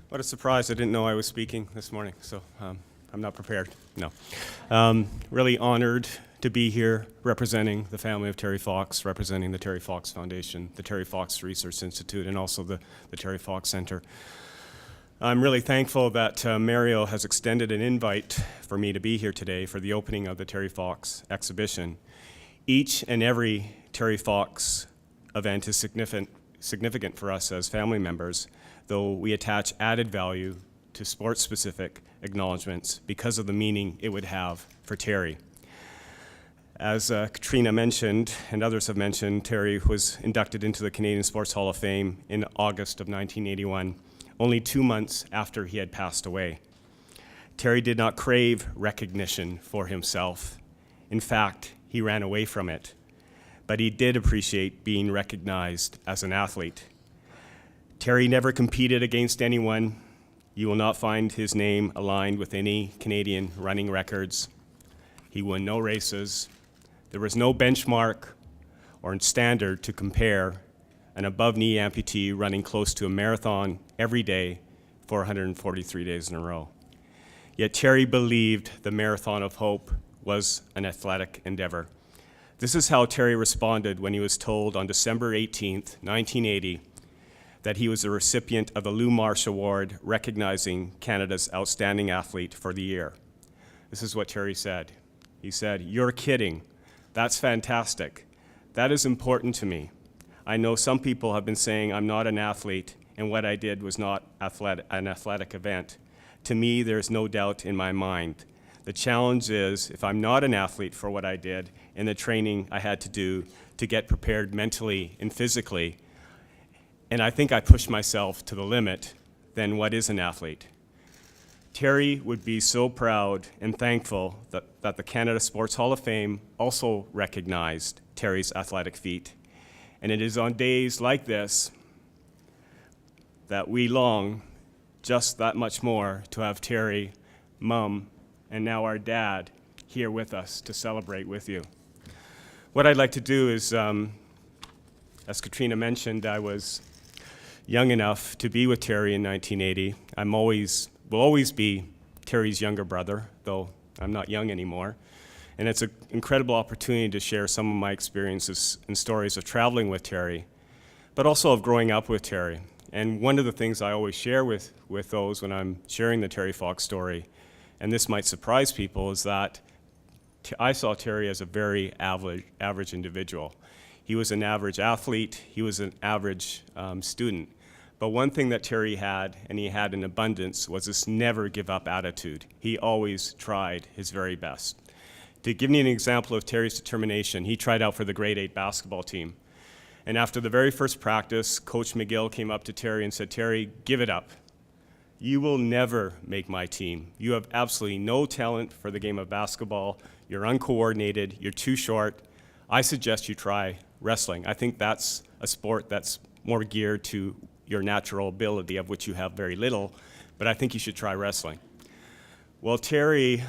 What a surprise. I didn't know I was speaking this morning, so I'm not prepared. No. Really honored to be here representing the family of Terry Fox, representing the Terry Fox Foundation, the Terry Fox Research Institute, and also the Terry Fox Center. I'm really thankful that Mario has extended an invite for me to be here today for the opening of the Terry Fox exhibition. Each and every Terry Fox event is significant for us as family members, though we attach added value to sports-specific acknowledgements because of the meaning it would have for Terry. As Katrina mentioned, and others have mentioned, Terry was inducted into the Canadian Sports Hall of Fame in August of 1981, only 2 months after he had passed away. Terry did not crave recognition for himself. In fact, he ran away from it. But he did appreciate being recognized as an athlete. Terry never competed against anyone. You will not find his name aligned with any Canadian running records. He won no races. There was no benchmark or standard to compare an above-knee amputee running close to a marathon every day for 143 days in a row. Yet Terry believed the Marathon of Hope was an athletic endeavor. This is how Terry responded when he was told on December 18th, 1980, that he was the recipient of the Lou Marsh Award recognizing Canada's outstanding athlete for the year. This is what Terry said. He said, "You're kidding. That's fantastic. That is important to me. I know some people have been saying I'm not an athlete and what I did was not an athletic event. To me, there's no doubt in my mind. The challenge is if I'm not an athlete for what I did and the training I had to do to get prepared mentally and physically, and I think I pushed myself to the limit, then what is an athlete?" Terry would be so proud and thankful that the Canada Sports Hall of Fame also recognized Terry's athletic feat. And it is on days like this that we long just that much more to have Terry, Mom, and now our dad here with us to celebrate with you. What I'd like to do is, as Katrina mentioned, I was young enough to be with Terry in 1980. Will always be Terry's younger brother, though I'm not young anymore. And it's an incredible opportunity to share some of my experiences and stories of traveling with Terry, but also of growing up with Terry. And one of the things I always share with those when I'm sharing the Terry Fox story, and this might surprise people, is that I saw Terry as a very average individual. He was an average athlete. He was an average student. But one thing that Terry had, and he had in abundance, was this never give up attitude. He always tried his very best. To give you an example of Terry's determination, he tried out for the grade 8 basketball team. And after the very first practice, Coach McGill came up to Terry and said, "Terry, give it up. You will never make my team. You have absolutely no talent for the game of basketball. You're uncoordinated. You're too short. I suggest you try wrestling. I think that's a sport that's more geared to your natural ability, of which you have very little, but I think you should try wrestling." Well, Terry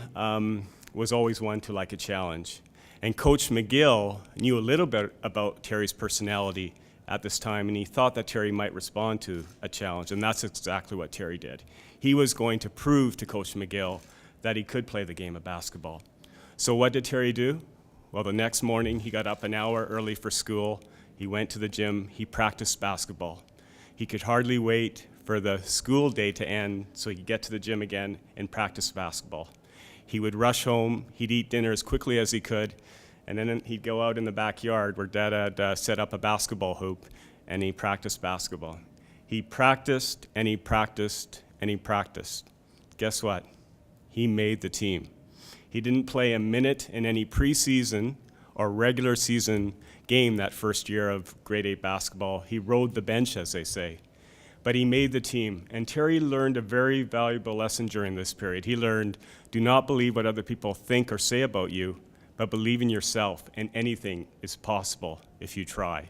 was always one to like a challenge. And Coach McGill knew a little bit about Terry's personality at this time, and he thought that Terry might respond to a challenge, and that's exactly what Terry did. He was going to prove to Coach McGill that he could play the game of basketball. So what did Terry do? Well, the next morning, he got up an hour early for school. He went to the gym. He practiced basketball. He could hardly wait for the school day to end so he could get to the gym again and practice basketball. He would rush home. He'd eat dinner as quickly as he could, and then he'd go out in the backyard where Dad had set up a basketball hoop, and he practiced basketball. He practiced, and he practiced, and he practiced. Guess what? He made the team. He didn't play a minute in any preseason or regular season game that first year of grade 8 basketball. He rode the bench, as they say. But he made the team. And Terry learned a very valuable lesson during this period. He learned, do not believe what other people think or say about you, but believe in yourself, and anything is possible if you try.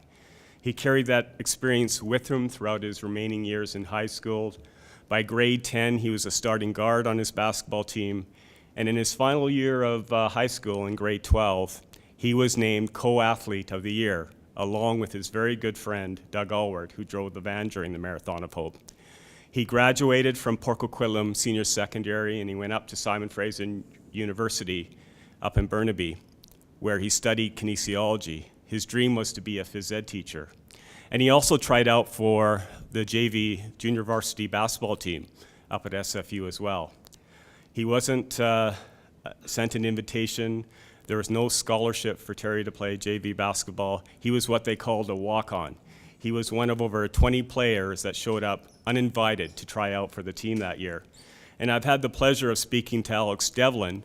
He carried that experience with him throughout his remaining years in high school. By grade 10, he was a starting guard on his basketball team. And in his final year of high school, in grade 12, he was named co-athlete of the year, along with his very good friend, Doug Allward, who drove the van during the Marathon of Hope. He graduated from Port Coquitlam Senior Secondary, and he went up to Simon Fraser University up in Burnaby, where he studied kinesiology. His dream was to be a phys ed teacher. And he also tried out for the JV junior varsity basketball team up at SFU as well. He wasn't sent an invitation. There was no scholarship for Terry to play JV basketball. He was what they called a walk-on. He was one of over 20 players that showed up uninvited to try out for the team that year. And I've had the pleasure of speaking to Alex Devlin,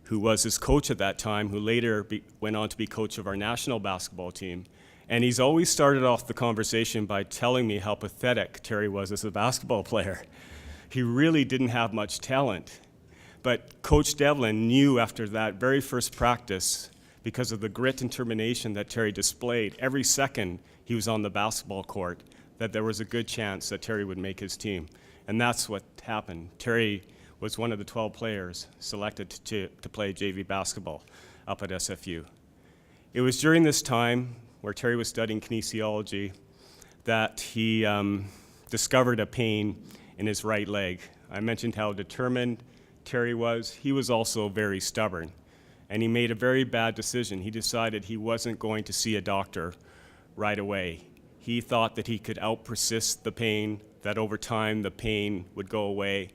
who was his coach at that time, who later went on to be coach of our national basketball team. And he's always started off the conversation by telling me how pathetic Terry was as a basketball player. He really didn't have much talent. But Coach Devlin knew after that very first practice, because of the grit and determination that Terry displayed every second he was on the basketball court, that there was a good chance that Terry would make his team. And that's what happened. Terry was one of the 12 players selected to play JV basketball up at SFU. It was during this time where Terry was studying kinesiology that he discovered a pain in his right leg. I mentioned how determined Terry was. He was also very stubborn, and he made a very bad decision. He decided he wasn't going to see a doctor right away. He thought that he could out-persist the pain, that over time the pain would go away.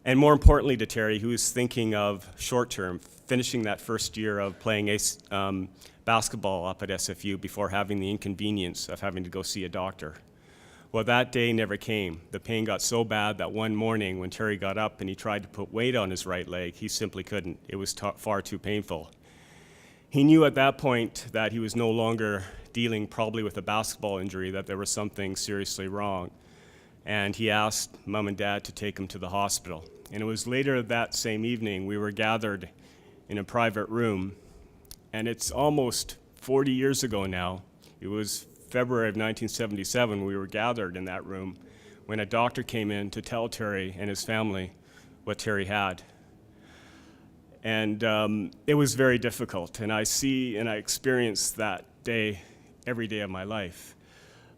And more importantly to Terry, he was thinking of short-term, finishing that first year of playing basketball up at SFU before having the inconvenience of having to go see a doctor. Well, that day never came. The pain got so bad that one morning when Terry got up and he tried to put weight on his right leg, he simply couldn't. It was far too painful. He knew at that point that he was no longer dealing probably with a basketball injury, that there was something seriously wrong. And he asked Mom and Dad to take him to the hospital. And it was later that same evening we were gathered in a private room. And it's almost 40 years ago now. It was February of 1977, we were gathered in that room when a doctor came in to tell Terry and his family what Terry had. And it was very difficult, and I experienced that day every day of my life.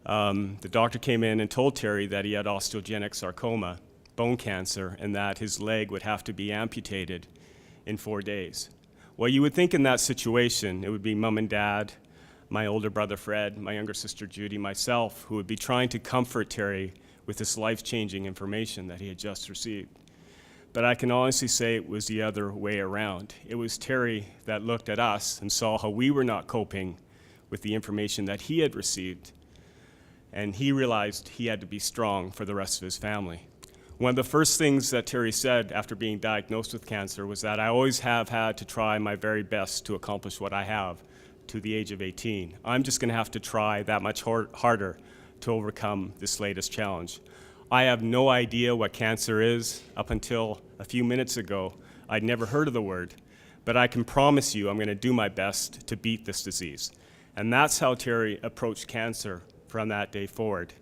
The doctor came in and told Terry that he had osteogenic sarcoma, bone cancer, and that his leg would have to be amputated in 4 days. Well, you would think in that situation it would be Mom and Dad, my older brother Fred, my younger sister Judy, myself, who would be trying to comfort Terry with this life-changing information that he had just received. But I can honestly say it was the other way around. It was Terry that looked at us and saw how we were not coping with the information that he had received, and he realized he had to be strong for the rest of his family. One of the first things that Terry said after being diagnosed with cancer was that I always have had to try my very best to accomplish what I have to the age of 18. I'm just going to have to try that much harder to overcome this latest challenge. I have no idea what cancer is. Up until a few minutes ago, I'd never heard of the word, but I can promise you I'm going to do my best to beat this disease. And that's how Terry approached cancer from that day forward.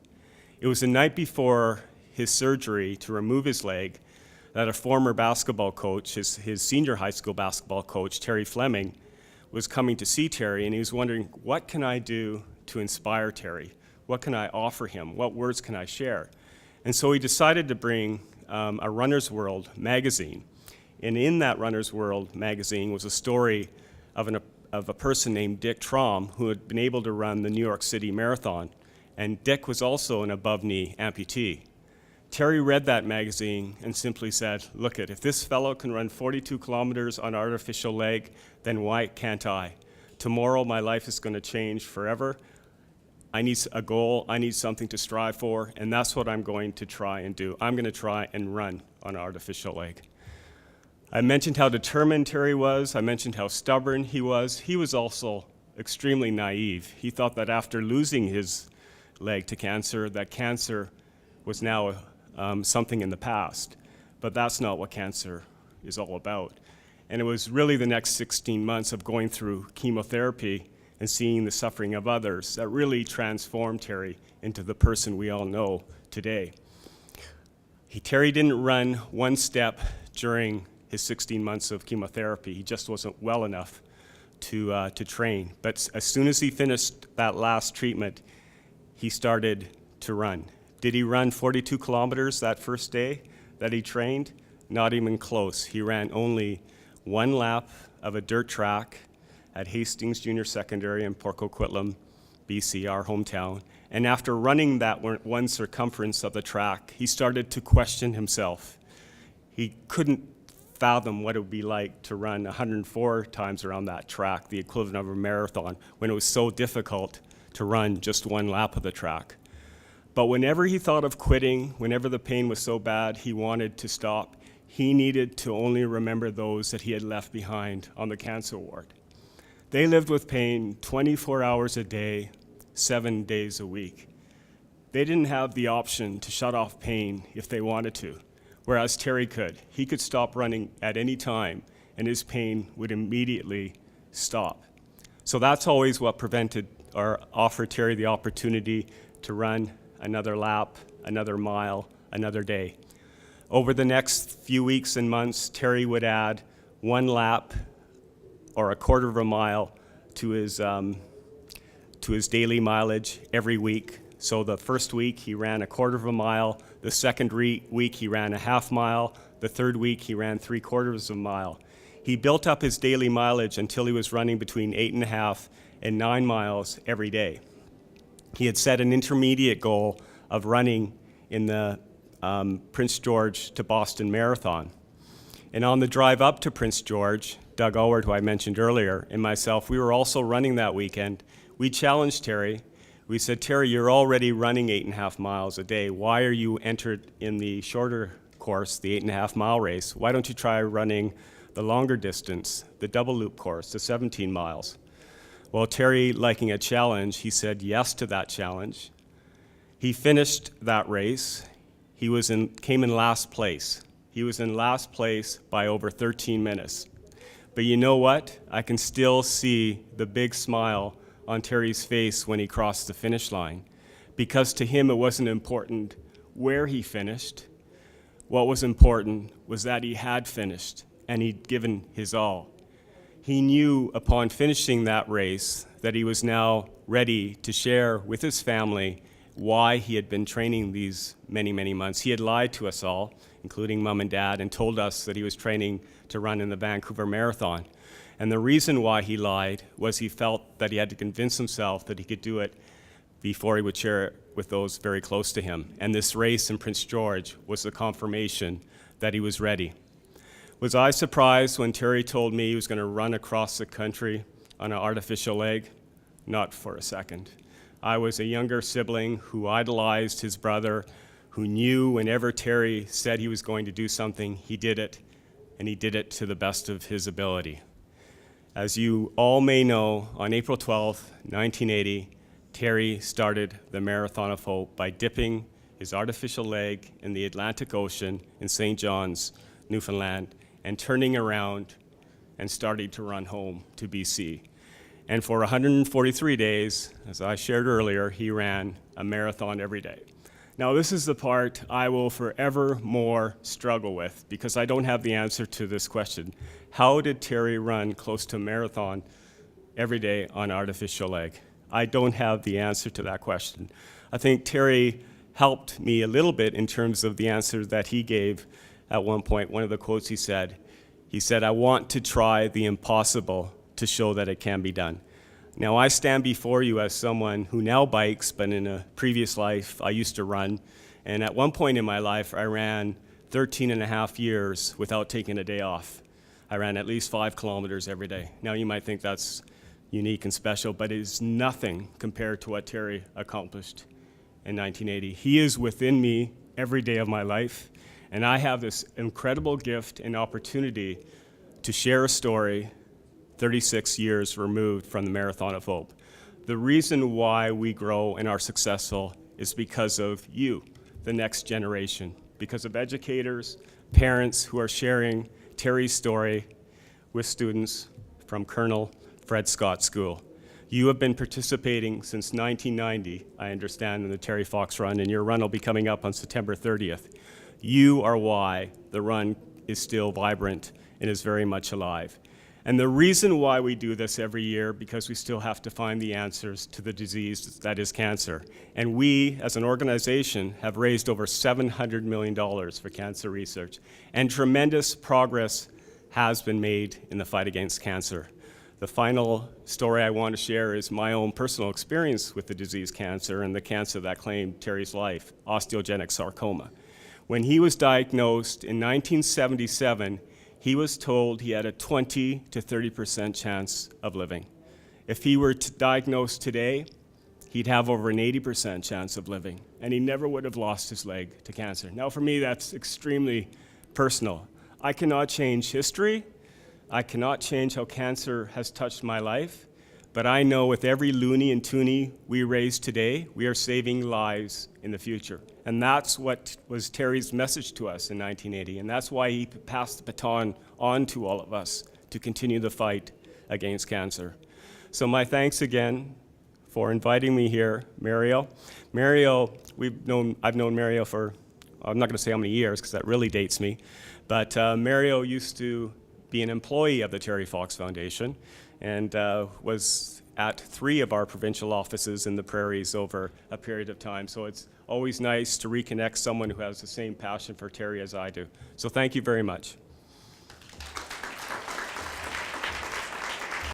It was the night before his surgery to remove his leg that a former basketball coach, his senior high school basketball coach, Terry Fleming, was coming to see Terry, and he was wondering, what can I do to inspire Terry? What can I offer him? What words can I share? And so he decided to bring a Runner's World magazine. And in that Runner's World magazine was a story of a person named Dick Traum, who had been able to run the New York City Marathon. And Dick was also an above-knee amputee. Terry read that magazine and simply said, look if this fellow can run 42 kilometers on an artificial leg, then why can't I? Tomorrow my life is going to change forever. I need a goal, I need something to strive for, and that's what I'm going to try and do. I'm going to try and run on an artificial leg. I mentioned how determined Terry was. I mentioned how stubborn he was. He was also extremely naive. He thought that after losing his leg to cancer, that cancer was now something in the past. But that's not what cancer is all about. And it was really the next 16 months of going through chemotherapy and seeing the suffering of others that really transformed Terry into the person we all know today. Terry didn't run one step during his 16 months of chemotherapy. He just wasn't well enough to train. But as soon as he finished that last treatment, he started to run. Did he run 42 kilometers that first day that he trained? Not even close. He ran only one lap of a dirt track at Hastings Junior Secondary in Port Coquitlam, BC, our hometown. And after running that one circumference of the track, he started to question himself. He couldn't fathom what it would be like to run 104 times around that track, the equivalent of a marathon, when it was so difficult to run just one lap of the track. But whenever he thought of quitting, whenever the pain was so bad he wanted to stop, he needed to only remember those that he had left behind on the cancer ward. They lived with pain 24 hours a day, 7 days a week. They didn't have the option to shut off pain if they wanted to, whereas Terry could. He could stop running at any time, and his pain would immediately stop. So that's always what prevented or offered Terry the opportunity to run another lap, another mile, another day. Over the next few weeks and months, Terry would add one lap or a quarter of a mile to his daily mileage every week. So the first week he ran a quarter of a mile, the second week he ran a half mile, the third week he ran 3/4 of a mile. He built up his daily mileage until he was running between 8.5 and 9 miles every day. He had set an intermediate goal of running in the Prince George to Boston Marathon. And on the drive up to Prince George, Doug Allward, who I mentioned earlier, and myself, we were also running that weekend. We challenged Terry. We said, Terry, you're already running 8.5 miles a day. Why are you entered in the shorter course, the 8.5 mile race? Why don't you try running the longer distance, the double loop course, the 17 miles? Well, Terry, liking a challenge, he said yes to that challenge. He finished that race. He came in last place. He was in last place by over 13 minutes. But you know what? I can still see the big smile on Terry's face when he crossed the finish line, because to him it wasn't important where he finished. What was important was that he had finished and he'd given his all. He knew upon finishing that race that he was now ready to share with his family why he had been training these many, many months. He had lied to us all, including Mom and Dad, and told us that he was training to run in the Vancouver Marathon. And the reason why he lied was he felt that he had to convince himself that he could do it before he would share it with those very close to him. And this race in Prince George was the confirmation that he was ready. Was I surprised when Terry told me he was going to run across the country on an artificial leg? Not for a second. I was a younger sibling who idolized his brother, who knew whenever Terry said he was going to do something, he did it, and he did it to the best of his ability. As you all may know, on April 12th, 1980, Terry started the Marathon of Hope by dipping his artificial leg in the Atlantic Ocean in St. John's, Newfoundland, and turning around and starting to run home to BC. And for 143 days, as I shared earlier, he ran a marathon every day. Now, this is the part I will forever more struggle with, because I don't have the answer to this question. How did Terry run close to a marathon every day on artificial leg? I don't have the answer to that question. I think Terry helped me a little bit in terms of the answer that he gave at one point. One of the quotes he said, I want to try the impossible to show that it can be done. Now, I stand before you as someone who now bikes, but in a previous life, I used to run. And at one point in my life, I ran 13 and a half years without taking a day off. I ran at least 5 kilometers every day. Now, you might think that's unique and special, but it is nothing compared to what Terry accomplished in 1980. He is within me every day of my life, and I have this incredible gift and opportunity to share a story 36 years removed from the Marathon of Hope. The reason why we grow and are successful is because of you, the next generation, because of educators, parents who are sharing Terry's story with students from Colonel Fred Scott School. You have been participating since 1990, I understand, in the Terry Fox Run, and your run will be coming up on September 30th. You are why the run is still vibrant and is very much alive. And the reason why we do this every year, because we still have to find the answers to the disease that is cancer. And we, as an organization, have raised over $700 million for cancer research. And tremendous progress has been made in the fight against cancer. The final story I want to share is my own personal experience with the disease cancer and the cancer that claimed Terry's life, osteogenic sarcoma. When he was diagnosed in 1977, he was told he had a 20 to 30% chance of living. If he were diagnosed today, he'd have over an 80% chance of living, and he never would have lost his leg to cancer. Now, for me, that's extremely personal. I cannot change history. I cannot change how cancer has touched my life, but I know with every loonie and toonie we raise today, we are saving lives in the future. And that's what was Terry's message to us in 1980, and that's why he passed the baton on to all of us to continue the fight against cancer. So my thanks again for inviting me here, Mario. Mario, I've known Mario for, I'm not going to say how many years because that really dates me, but Mario used to be an employee of the Terry Fox Foundation and was at 3 of our provincial offices in the prairies over a period of time. So it's always nice to reconnect someone who has the same passion for Terry as I do. So thank you very much.